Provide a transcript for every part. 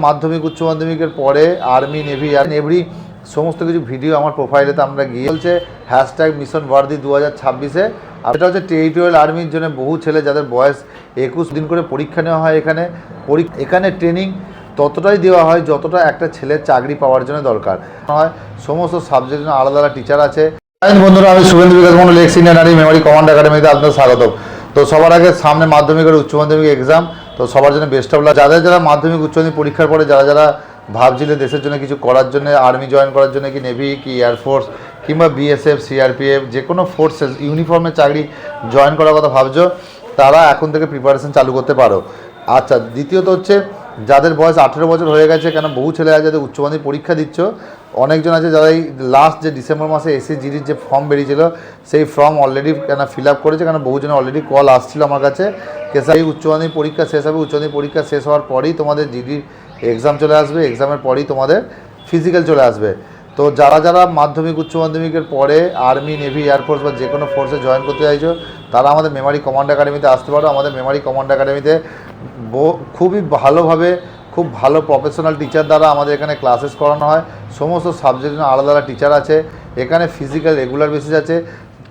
মাধ্যমিক উচ্চ মাধ্যমিকের পরে আর্মি নেভি এভরি সমস্ত কিছু ভিডিও আমার প্রোফাইলেতে আমরা গিয়ে চলছে মিশন ভার্দি 2026-এ। এটা হচ্ছে টেরিটোরিয়াল আর্মির জন্য বহু ছেলে যাদের বয়স 21 দিন করে পরীক্ষা নেওয়া হয়। এখানে ট্রেনিং ততটাই দেওয়া হয় যতটা একটা ছেলের চাকরি পাওয়ার জন্য দরকার হয়। সমস্ত সাবজেক্টের জন্য আলাদা আলাদা টিচার আছে। বন্ধুরা, আমি Shuvendu Bikash Mondal ex Indian army memory command একাডেমিতে আপনাদের স্বাগত। তো সবার আগে সামনে মাধ্যমিক আর উচ্চ মাধ্যমিক এক্সাম, তো সবার জন্য বেস্ট অফ লাক। যারা মাধ্যমিক উচ্চ মাধ্যমিক পরীক্ষার পরে যারা ভাবছিলেন দেশের জন্য কিছু করার জন্য, আর্মি জয়েন করার জন্য, কি নেভি কি এয়ারফোর্স কিংবা বিএসএফ সিআরপিএফ যে কোনো ফোর্সেস ইউনিফর্মের চাকরি জয়েন করার কথা ভাবছো, তারা এখন থেকে প্রিপারেশন চালু করতে পারো। আচ্ছা, দ্বিতীয়ত হচ্ছে যাদের বয়স 18 বছর হয়ে গেছে, কেন বহু ছেলে আছে যাদের উচ্চ মাধ্যমিক পরীক্ষা দিচ্ছ, অনেকজন আছে যারা এই লাস্ট যে ডিসেম্বর মাসে এসএসজিডির যে ফর্ম বেরিয়েছিল সেই ফর্ম অলরেডি ফিল আপ করেছে। কেন বহুজনে অলরেডি কল আসছিল আমার কাছে, এই উচ্চ মাধ্যমিক পরীক্ষা শেষ হবে, উচ্চ মাধ্যমিক পরীক্ষা শেষ হওয়ার পরেই তোমাদের জিডির এক্সাম চলে আসবে, এক্সামের পরেই তোমাদের ফিজিক্যাল চলে আসবে। তো যারা মাধ্যমিক উচ্চ মাধ্যমিকের পরে আর্মি নেভি এয়ারফোর্স বা যে কোনো ফোর্সে জয়েন করতে চাইছো, তারা আমাদের মেমারি কমান্ড একাডেমিতে আসতে পারো। আমাদের মেমারি কমান্ড একাডেমিতে খুবই ভালোভাবে খুব ভালো প্রফেশনাল টিচার দ্বারা আমাদের এখানে ক্লাসেস করানো হয়। সমস্ত সাবজেক্টের জন্য আলাদা আলাদা টিচার আছে। এখানে ফিজিক্যাল রেগুলার বেসিস আছে।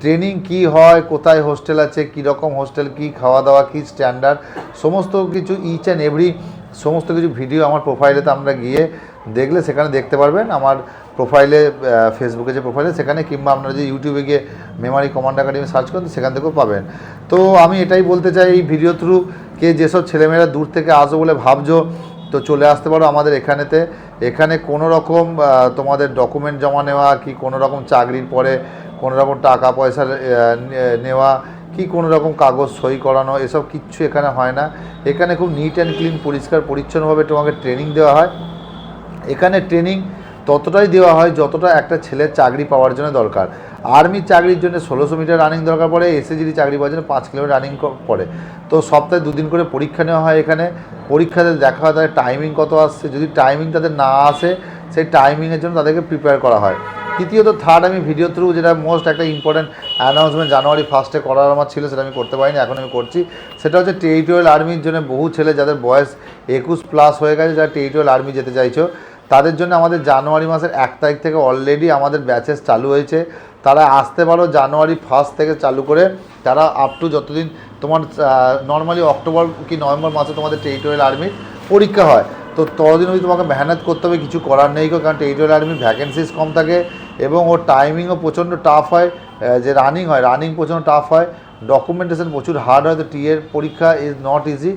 ট্রেনিং কি হয়, কোথায় হোস্টেল আছে, কী রকম হোস্টেল, কী খাওয়া দাওয়া, কী স্ট্যান্ডার্ড, সমস্ত কিছু ইচ অ্যান্ড এভরি সমস্ত কিছু ভিডিও আমার প্রোফাইলেতে আমরা গিয়ে দেখলে সেখানে দেখতে পারবেন। আমার প্রোফাইলে ফেসবুকে যে প্রোফাইলে সেখানে, কিংবা আপনারা যে ইউটিউবে গিয়ে মেমারি কমান্ড একাডেমি সার্চ করেন সেখান থেকেও পাবেন। তো আমি এটাই বলতে চাই এই ভিডিও থ্রু, কে যেসব ছেলেমেয়েরা দূর থেকে আসো বলে ভাবছো, তো চলে আসতে পারো আমাদের এখানেতে। এখানে কোনো রকম তোমাদের ডকুমেন্ট জমা নেওয়া, কি কোনো রকম চাকরির পরে কোনো রকম টাকা পয়সা নেওয়া, কি কোনো রকম কাগজ সই করানো, এসব কিচ্ছু এখানে হয় না। এখানে খুব নিট অ্যান্ড ক্লিন, পরিষ্কার পরিচ্ছন্নভাবে তোমাকে ট্রেনিং দেওয়া হয়। এখানে ট্রেনিং ততটাই দেওয়া হয় যতটা একটা ছেলের চাকরি পাওয়ার জন্য দরকার। আর্মির চাকরির জন্য 1600 মিটার রানিং দরকার পড়ে, এসএসজিডি চাকরি পাওয়ার জন্য 5 কিলোমিটার রানিং পড়ে। তো সপ্তাহে 2 দিন করে পরীক্ষা নেওয়া হয়। এখানে পরীক্ষাতে দেখা হয় তাদের টাইমিং কত আসছে, যদি টাইমিং তাদের না আসে সেই টাইমিংয়ের জন্য তাদেরকে প্রিপেয়ার করা হয়। তৃতীয়ত থার্ড, আমি ভিডিও থ্রু যেটা মোস্ট একটা ইম্পর্টেন্ট অ্যানাউন্সমেন্ট জানুয়ারি 1 করার আমার ছিল, সেটা আমি করতে পারিনি, এখন আমি করছি। সেটা হচ্ছে টেরিটোরিয়াল আর্মির জন্য বহু ছেলে যাদের বয়স 21+ হয়ে গেছে, যারা টেরিটোরিয়াল আর্মি যেতে চাইছো, তাদের জন্য আমাদের জানুয়ারি মাসের 1 তারিখ থেকে অলরেডি আমাদের ব্যাচেস চালু হয়েছে। তারা আসতে পারো জানুয়ারি 1 থেকে চালু করে, তারা আপ টু যতদিন তোমার নর্মালি অক্টোবর কি নভেম্বর মাসে তোমাদের টেরিটোরিয়াল আর্মির পরীক্ষা হয়, তো ততদিন অবধি তোমাকে মেহনত করতে হবে, কিছু করার নেই। কারণ টেরিটোরিয়াল আর্মির ভ্যাকেন্সিস কম থাকে এবং ওর টাইমিংও প্রচণ্ড টাফ হয়। যে রানিং প্রচণ্ড টাফ হয়, ডকুমেন্টেশন প্রচুর হার্ড হয়। তো টিএর পরীক্ষা ইজ নট ইজি।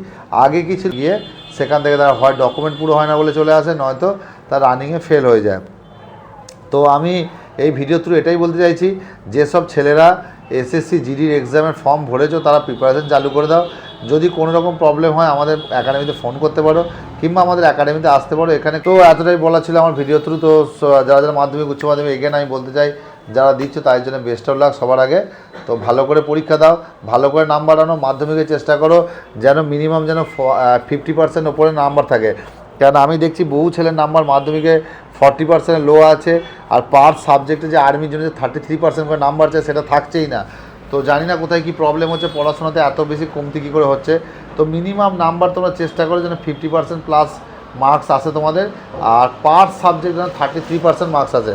আগে কিছু গিয়ে সেখান থেকে তারা হয় ডকুমেন্ট পুরো হয় না বলে চলে আসে, নয়তো তার রানিংয়ে ফেল হয়ে যায়। তো আমি এই ভিডিও থ্রু এটাই বলতে চাইছি, যেসব ছেলেরা এসএসসি জিডির এক্সামের ফর্ম ভরেছো, তারা প্রিপারেশন চালু করে দাও। যদি কোনো রকম প্রবলেম হয় আমাদের একাডেমিতে ফোন করতে পারো, কিংবা আমাদের একাডেমিতে আসতে পারো। এখানে তো এতটাই বলা ছিল আমার ভিডিও থ্রু। তো যারা মাধ্যমিক উচ্চ মাধ্যমিক এগেন আমি বলতে চাই, যারা দিচ্ছ তাদের জন্য বেস্ট অফ লাক সবার আগে। তো ভালো করে পরীক্ষা দাও, ভালো করে নাম্বার আনো, মাধ্যমিকের চেষ্টা করো যেন মিনিমাম 50% ওপরে নাম্বার থাকে। কেন আমি দেখছি বহু ছেলের নাম্বার মাধ্যমিকে 40% লো আছে, আর পার সাবজেক্টে যে আর্মির জন্য যে 33% করে নাম্বার আছে সেটা থাকছেই না। তো জানি না কোথায় কী প্রবলেম হচ্ছে, পড়াশোনাতে এত বেশি কমতি কী করে হচ্ছে। তো মিনিমাম নাম্বার তোমরা চেষ্টা করো যেন 50%+ মার্কস আসে তোমাদের, আর পার সাবজেক্ট যেন 33% মার্কস আসে।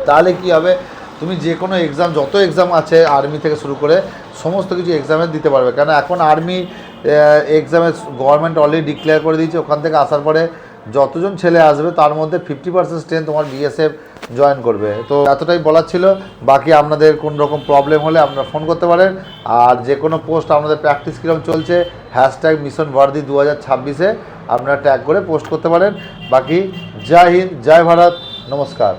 তাহলে কী হবে, তুমি যে কোনো এক্সাম, যত এক্সাম আছে আর্মি থেকে শুরু করে সমস্ত কিছু এক্সামে দিতে পারবে। কেন এখন আর্মি এক্সামে গভর্নমেন্ট অলরেডি ডিক্লেয়ার করে দিয়েছে, ওখান থেকে আসার পরে যতজন ছেলে আসবে তার মধ্যে 50% স্ট্রেন্থ তোমার বিএসএফ জয়েন করবে। তো এতটাই বলার ছিল। বাকি আপনাদের কোনো রকম প্রবলেম হলে আপনারা ফোন করতে পারেন। আর যে কোনো পোস্ট আপনাদের প্র্যাকটিস কীরকম চলছে, মিশন ভার্দি 2026-এ আপনারা ট্যাগ করে পোস্ট করতে পারেন। বাকি জয় হিন্দ, জয় ভারত, নমস্কার।